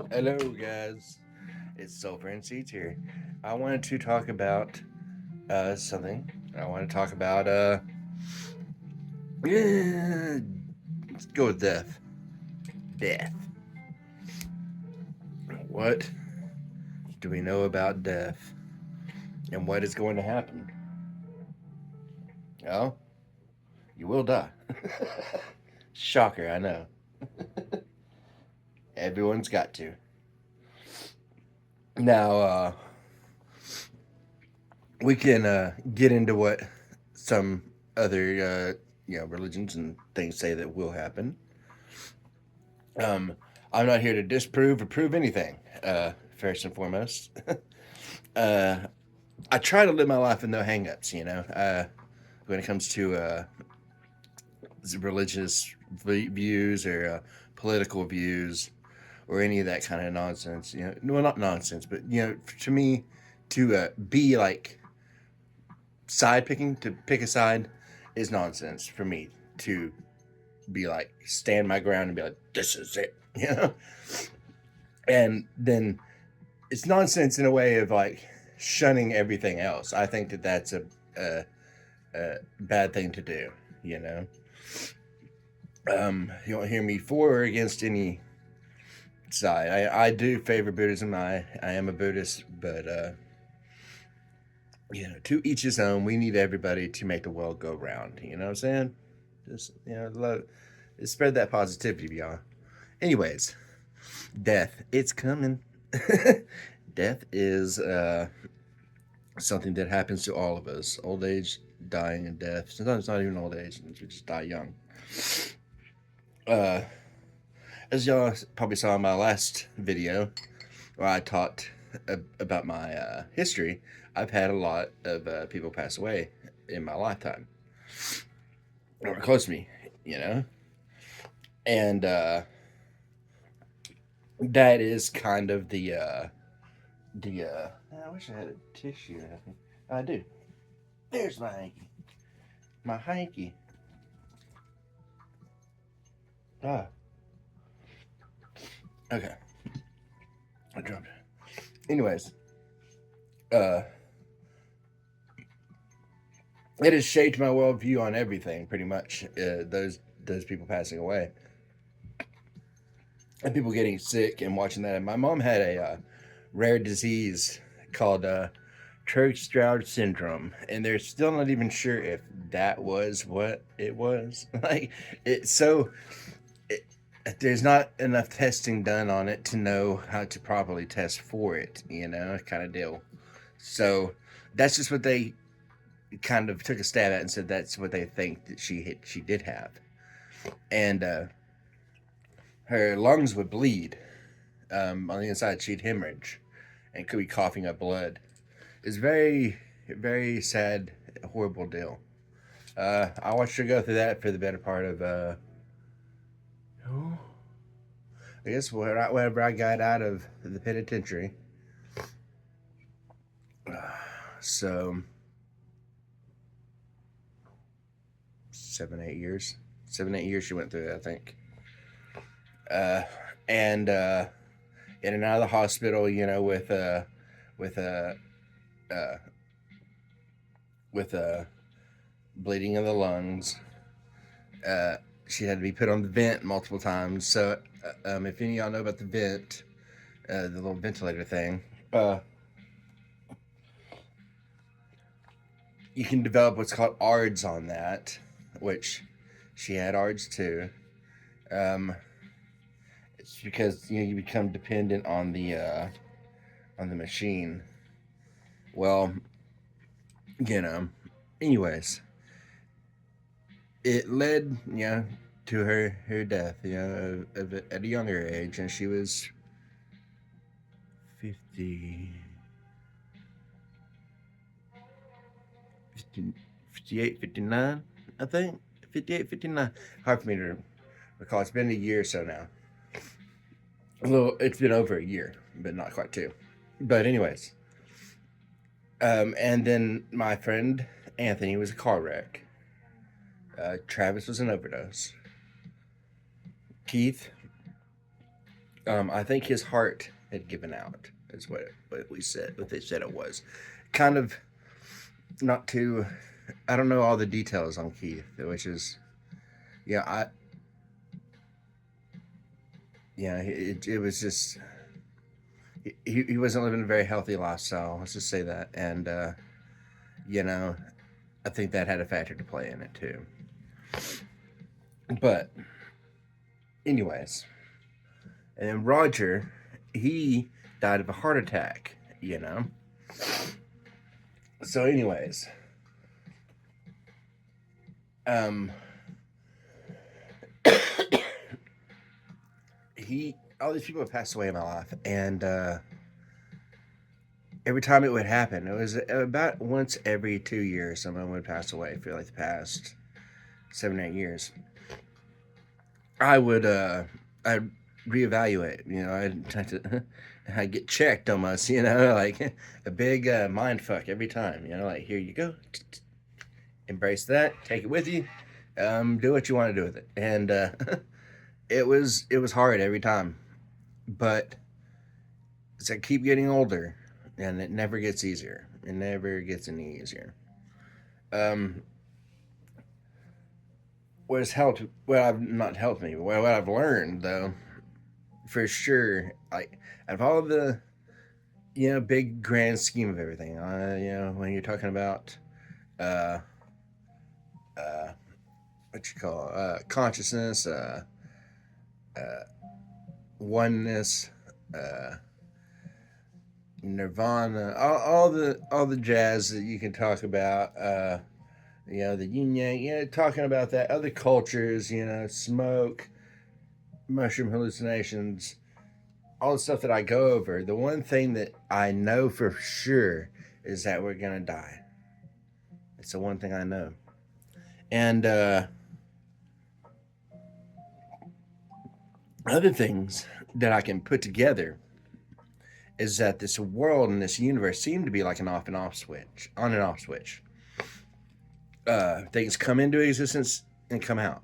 Hello, guys. It's Sulfur and Seeds here. I wanted to talk about something. I want to talk about let's go with death. Death. What do we know about death, and what is going to happen? Oh, you will die. Shocker, I know. Everyone's got to. Now, we can get into what some other religions and things say that will happen. Um, I'm not here to disprove or prove anything. First and foremost, uh, I try to live my life with no hangups. When it comes to religious views or political views or any of that kind of nonsense. No, not nonsense, but to me, to be like side picking, to pick a side, is nonsense for me. To be like stand my ground and be like, this is it, and then it's nonsense in a way of like shunning everything else. I think that that's a bad thing to do. You won't hear me for or against any side. I do favor Buddhism. I am a Buddhist, but to each his own. We need everybody to make the world go round. You know what I'm saying? Just spread that positivity, y'all. Anyways, death. It's coming. Death is something that happens to all of us. Old age, dying, and death. Sometimes it's not even old age, we just die young. Uh, as y'all probably saw in my last video, where I talked about my history, I've had a lot of people pass away in my lifetime, or close to me, and that is kind of the. I wish I had a tissue. I do. There's my hanky. My hanky. Ah. Okay. I dropped it. Anyways, uh, it has shaped my worldview on everything, pretty much. Those people passing away and people getting sick and watching that. And my mom had a rare disease called Church-Stroud syndrome, and they're still not even sure if that was what it was. Like it's so. It, there's not enough testing done on it to know how to properly test for it, kind of deal. So that's just what they kind of took a stab at and said that's what they think that she did have, and her lungs would bleed on the inside. She'd hemorrhage and could be coughing up blood. It's very very sad, horrible deal. I watched her go through that for the better part of I guess whenever I got out of the penitentiary. So 7 8 years, 7 8 years she went through it, I think. Uh, and in and out of the hospital, with uh, with bleeding of the lungs. Uh, she had to be put on the vent multiple times. So, if any of y'all know about the vent, the little ventilator thing, you can develop what's called ARDS on that, which she had ARDS too. Um, it's because you become dependent on the machine. Well, you know. Anyways, it led to her death. At a younger age, and she was 50, 50 58, 59, I think. 58, 59. Hard for me to recall. It's been a year or so now. It's been over a year, but not quite two. But anyways, and then my friend Anthony was a car wreck. Travis was an overdose. Keith I think his heart had given out. Is what they said it was. Kind of not too. I don't know all the details on Keith, which is yeah. It was just he wasn't living a very healthy lifestyle. Let's just say that, and you know, I think that had a factor to play in it too. But anyways, and then Roger, he died of a heart attack. You know. So, anyways, um, he all these people have passed away in my life, and every time it would happen, it was about once every 2 years someone would pass away for like the past 7 or 8 years. I would I'd reevaluate. You know, I'd try to I get checked almost. You know, like a big mind fuck every time. You know, like here you go, embrace that, take it with you, do what you want to do with it, and it was hard every time, but as I keep getting older, and it never gets easier. It never gets any easier. Um, what has helped? Well, I've not helped me. But what I've learned though, for sure, like out of all the big grand scheme of everything, when you're talking about uh, uh, what you call consciousness, uh, oneness, uh, nirvana, all the jazz that you can talk about. The yin yang. Talking about that other cultures. Smoke, mushroom hallucinations, all the stuff that I go over. The one thing that I know for sure is that we're gonna die. It's the one thing I know. And other things that I can put together is that this world and this universe seem to be like an on and off switch. Things come into existence and come out,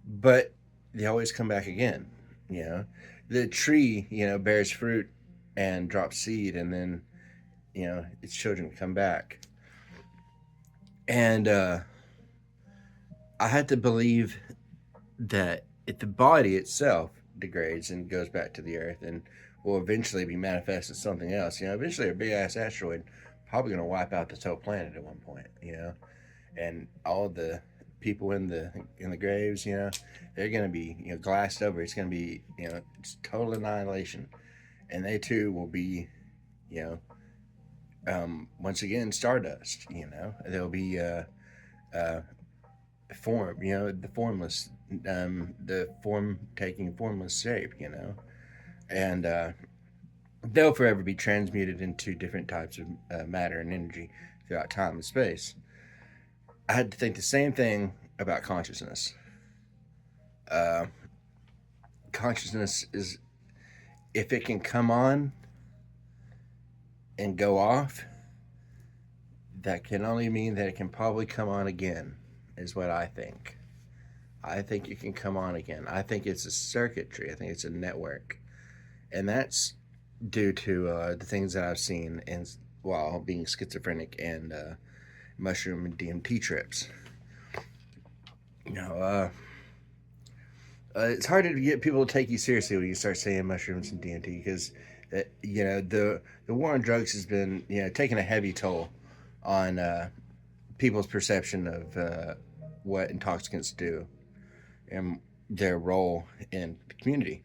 but they always come back again. You know, the tree, bears fruit and drops seed, and then its children come back. And I had to believe that if the body itself degrades and goes back to the earth and will eventually be manifest as something else, eventually a big ass asteroid probably going to wipe out this whole planet at one point, and all the people in the graves, they're going to be glassed over. It's going to be it's total annihilation, and they too will be you know once again stardust. They'll be uh, form, the formless, the form taking formless shape, and they'll forever be transmuted into different types of matter and energy throughout time and space. I had to think the same thing about consciousness. Uh, Consciousness is, if it can come on and go off, that can only mean that it can probably come on again, is what I think. I think it can come on again. I think it's a circuitry. I think it's a network. And that's due to the things that I've seen while being schizophrenic and mushroom and DMT trips. You know, it's harder to get people to take you seriously when you start saying mushrooms and DMT because, the war on drugs has been taking a heavy toll on people's perception of what intoxicants do and their role in the community.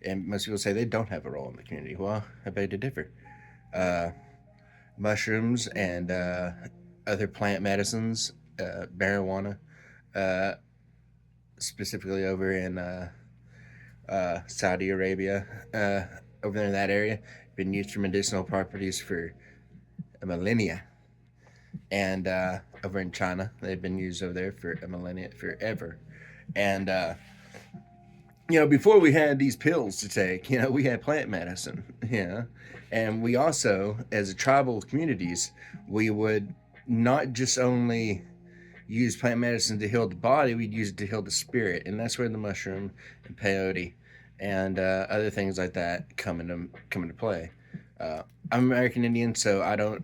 And most people say they don't have a role in the community. Well, I beg to differ. Uh, Mushrooms and other plant medicines, marijuana, uh, specifically over in Saudi Arabia, over there in that area, been used for medicinal properties for a millennia. And over in China, they've been used over there for a millennia, forever. And before we had these pills to take, we had plant medicine, and we also, as a tribal communities, we would not just only use plant medicine to heal the body, we'd use it to heal the spirit, and that's where the mushroom and peyote and other things like that come into play. I'm American Indian, so I don't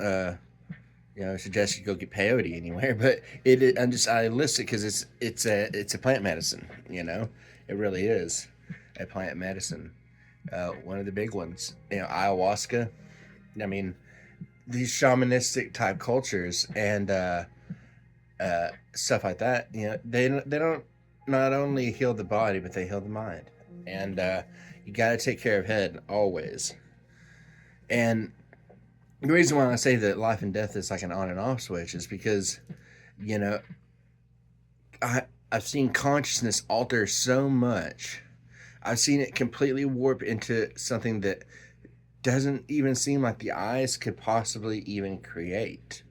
suggest you go get peyote anywhere. But I list it because it's a plant medicine. It really is a plant medicine. One of the big ones, ayahuasca. I mean, these shamanistic type cultures and stuff like that. They don't not only heal the body, but they heal the mind. And you got to take care of head always. And the reason why I say that life and death is like an on and off switch is because, you know, I've seen consciousness alter so much. I've seen it completely warp into something that doesn't even seem like the eyes could possibly even create.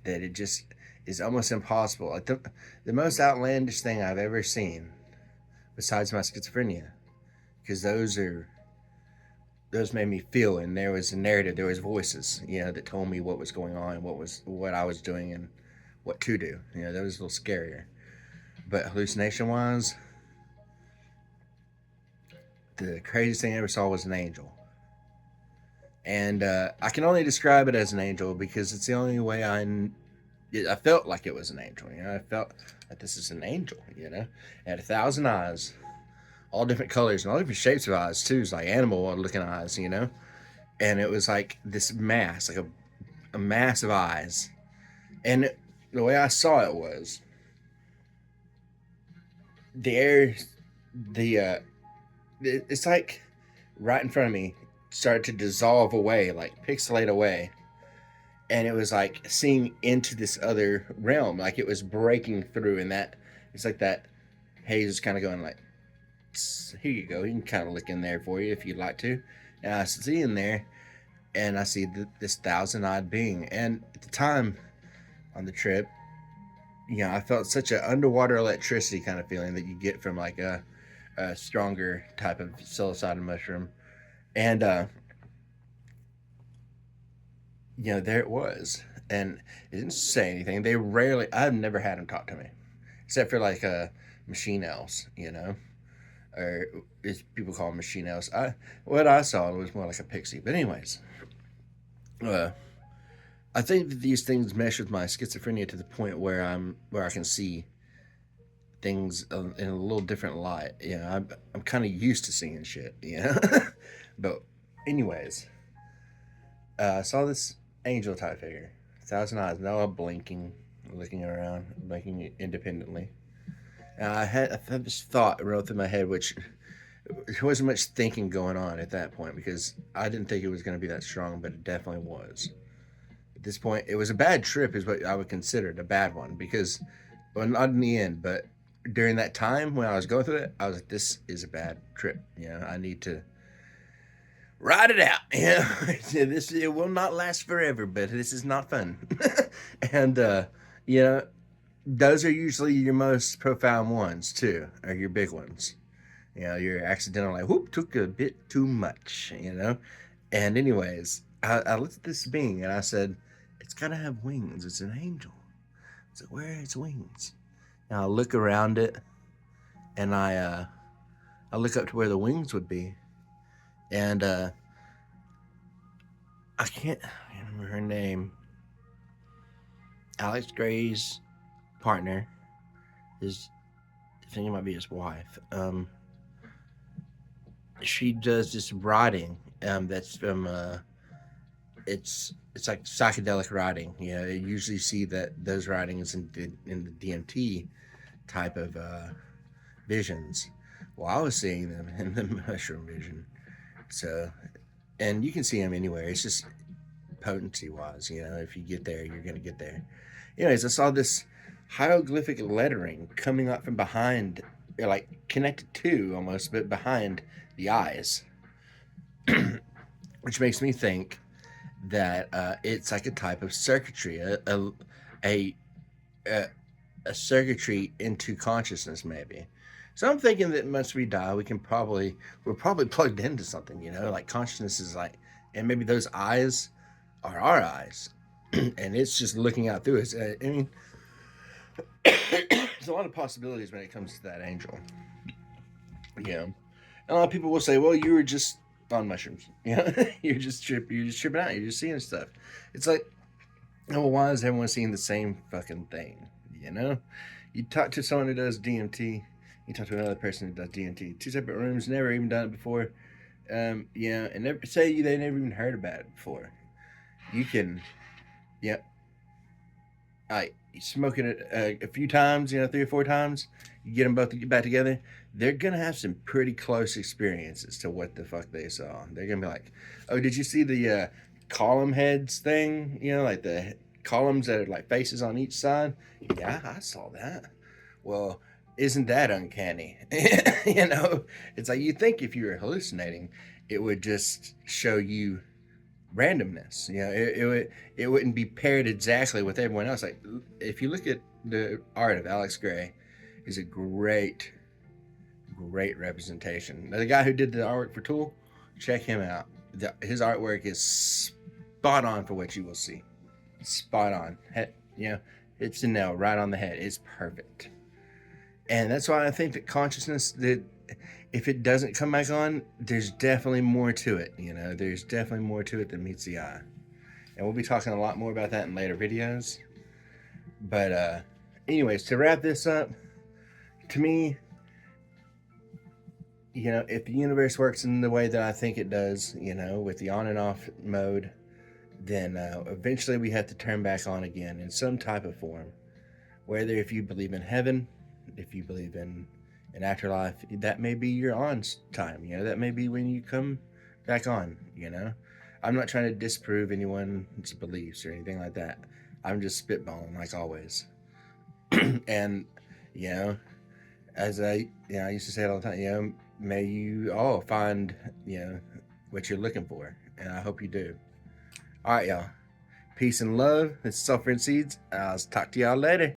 That it just is almost impossible. Like the most outlandish thing I've ever seen, besides my schizophrenia, because those made me feel, and there was a narrative, there was voices, that told me what was going on, what I was doing, and what to do. That was a little scarier. But hallucination wise, the craziest thing I ever saw was an angel. And I can only describe it as an angel because it's the only way I felt like it was an angel. I felt like this is an angel. It had 1,000 eyes, all different colors and all different shapes of eyes too. It's like animal looking eyes. And it was like this mass, like a mass of eyes. And the way I saw it was the air, it's like right in front of me started to dissolve away, like pixelate away. And it was like seeing into this other realm, like it was breaking through, and that it's like that haze is kind of going like, here you go, you can kind of look in there for you if you'd like to. And I see in there, and I see this 1,000-eyed being. And at the time on the trip, I felt such an underwater electricity kind of feeling that you get from like a stronger type of psilocybin mushroom. And there it was. And it didn't say anything. I've never had them talk to me, except for like machine elves, or as people call them machine elves. What I saw was more like a pixie. But anyways, I think that these things mesh with my schizophrenia to the point where I can see things in a little different light. I'm kind of used to seeing shit. But anyways, I saw this angel type figure, 1,000 eyes, no blinking, looking around, blinking independently. And I had this thought run through my head, which there wasn't much thinking going on at that point because I didn't think it was going to be that strong, but it definitely was. At this point, it was a bad trip, is what I would consider it, a bad one, because, well, not in the end, but during that time when I was going through it, I was like, this is a bad trip. I need to ride it out. It will not last forever, but this is not fun. And those are usually your most profound ones too, or your big ones. You're accidental, like, whoop, took a bit too much. And anyways, I looked at this being and I said, it's gotta have wings. It's an angel. So where are its wings? And I look around it, and I look up to where the wings would be, and I can't remember her name. Alex Gray's partner, I think it might be his wife. She does this writing. That's from it's like psychedelic writing. You usually see those writings in the DMT type of visions. Well, I was seeing them in the mushroom vision. So, and you can see them anywhere. It's just potency wise, if you get there, you're gonna get there. Anyways, I saw this hieroglyphic lettering coming up from behind, like connected to almost, but behind the eyes, which makes me think that it's like a type of circuitry, a circuitry into consciousness, maybe. So I'm thinking that once we die, we're probably plugged into something, like consciousness is like, and maybe those eyes are our eyes, and it's just looking out through us. I mean, there's a lot of possibilities when it comes to that angel. And a lot of people will say, "Well, you were just on mushrooms. You know, you're just tripping out. You're just seeing stuff." It's like, oh, well, why is everyone seeing the same fucking thing? You know, you talk to someone who does DMT, you talk to another person who does DMT, two separate rooms, never even done it before. You know, and never say they never even heard about it before. You can, yeah, I smoking it a few times, you know, 3 or 4 times. You get them both back together. They're gonna have some pretty close experiences to what the fuck they saw. They're gonna be like, "Oh, did you see the column heads thing? You know, like the columns that are like faces on each side." Yeah, I saw that. Well, isn't that uncanny? You know, it's like you think if you were hallucinating, it would just show you randomness. You know, it wouldn't be paired exactly with everyone else. Like if you look at the art of Alex Gray, he's a great representation. The guy who did the artwork for Tool, check him out. His artwork is spot on for what you will see. Spot on. You know, it's a nail right on the head. It's perfect. And that's why I think that consciousness, that if it doesn't come back on, there's definitely more to it. You know, there's definitely more to it than meets the eye. And we'll be talking a lot more about that in later videos. But anyways, to wrap this up, to me, you know, if the universe works in the way that I think it does, you know, with the on and off mode, then eventually we have to turn back on again in some type of form. Whether if you believe in heaven, if you believe in an afterlife, that may be your on time. You know, that may be when you come back on. You know, I'm not trying to disprove anyone's beliefs or anything like that. I'm just spitballing like always. And you know, as I used to say it all the time. You know, may you all find what you're looking for, and I hope you do. All right, y'all. Peace and love. It's Suffering Seeds. I'll talk to y'all later.